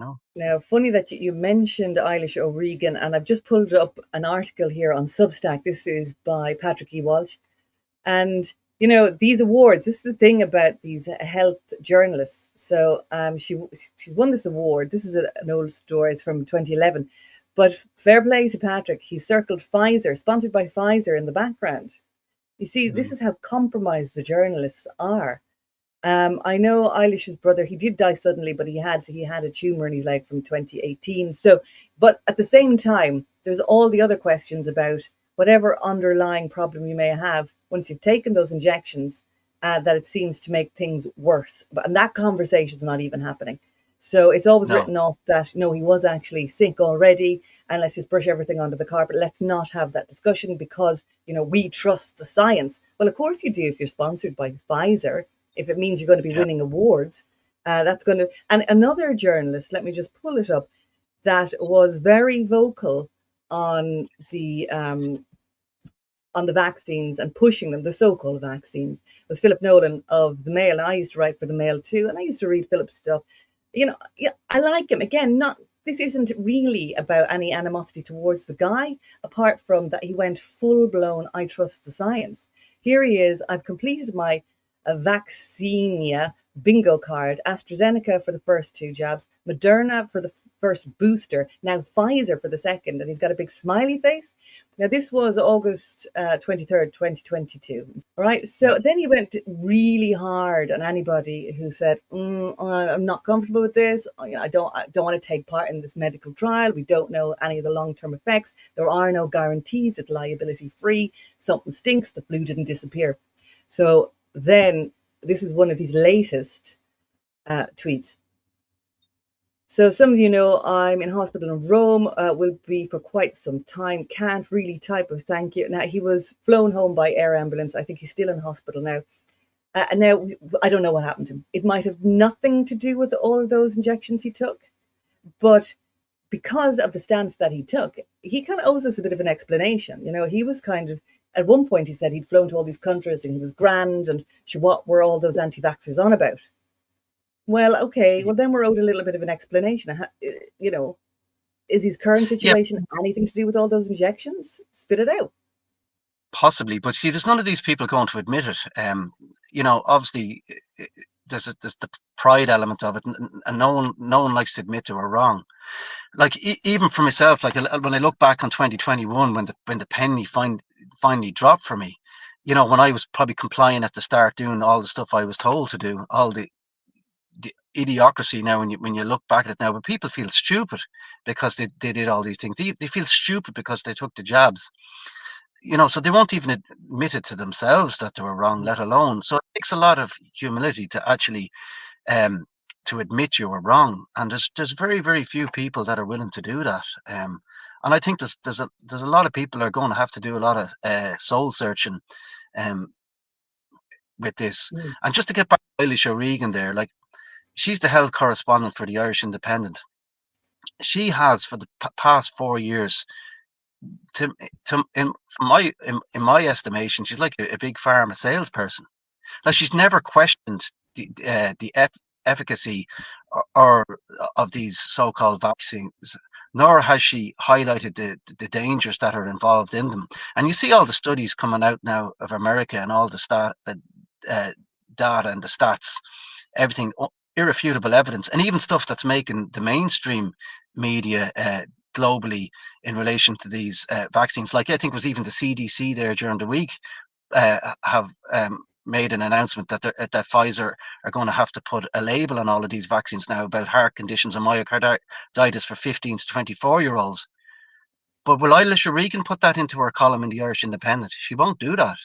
No. Now, funny that you mentioned Eilish O'Regan, and I've just pulled up an article here on Substack. This is by Patrick E. Walsh. And, these awards, this is the thing about these health journalists. So she's won this award. This is an old story. It's from 2011. But fair play to Patrick. He circled Pfizer, sponsored by Pfizer in the background. You see, this Mm. is how compromised the journalists are. I know Eilish's brother, he did die suddenly, but he had a tumor in his leg from 2018. So, but at the same time, there's all the other questions about whatever underlying problem you may have once you've taken those injections, that it seems to make things worse. And that conversation is not even happening. So it's always No. written off that no, he was actually sick already, and let's just brush everything under the carpet. Let's not have that discussion because we trust the science. Well, of course you do if you're sponsored by Pfizer, if it means you're going to be Yeah. winning awards. That's going to. And another journalist, let me just pull it up, that was very vocal on the um, on the vaccines and pushing them, the so-called vaccines, was Philip Nolan of the Mail. And I used to write for the Mail too, and I used to read Philip's stuff. Yeah, I like him. Again, not this isn't really about any animosity towards the guy, apart from that he went full blown. I trust the science. Here he is. I've completed my vaccinia bingo card. AstraZeneca for the first two jabs, Moderna for the first booster, now Pfizer for the second, and he's got a big smiley face. Now, this was August 23rd, 2022. All right. Yeah. So then he went really hard on anybody who said, I'm not comfortable with this. I don't want to take part in this medical trial. We don't know any of the long-term effects. There are no guarantees. It's liability free. Something stinks. The flu didn't disappear. So then this is one of his latest tweets. So some of you know I'm in hospital in Rome, will be for quite some time. Can't really type of thank you. Now, he was flown home by air ambulance. I think he's still in hospital now. And now I don't know what happened to him. It might have nothing to do with all of those injections he took, but because of the stance that he took, he kind of owes us a bit of an explanation. He was kind of, at one point he said he'd flown to all these countries and he was grand, and what were all those anti-vaxxers on about? Well, okay, well then we're owed a little bit of an explanation. You know, is his current Yeah, situation anything to do with all those injections? Spit it out. possibly. But see, there's none of these people going to admit it. Obviously, there's the pride element of it, and no one likes to admit they were wrong. Like even for myself, like when I look back on 2021, when the penny finally dropped for me, when I was probably complying at the start, doing all the stuff I was told to do, all the idiocracy now when you look back at it now, but people feel stupid because they did all these things. They feel stupid because they took the jabs, so they won't even admit it to themselves that they were wrong, let alone. So it takes a lot of humility to actually um to admit you were wrong, and there's very very few people that are willing to do that. And I think there's a lot of people are going to have to do a lot of soul searching um with this. Mm. And just to get back to Eilish O'Regan there, like, she's the health correspondent for the Irish Independent. She has for the past 4 years, to, in my estimation, she's like a big pharma salesperson. Like, she's never questioned the efficacy or of these so-called vaccines, nor has she highlighted the dangers that are involved in them. And you see all the studies coming out now of America and all the uh, data and the stats, everything, irrefutable evidence, and even stuff that's making the mainstream media globally in relation to these vaccines. Like, I think it was even the CDC there during the week have made an announcement that Pfizer are going to have to put a label on all of these vaccines now about heart conditions and myocarditis for 15 to 24-year-olds. But will Eilish O'Regan put that into her column in the Irish Independent? She won't do that.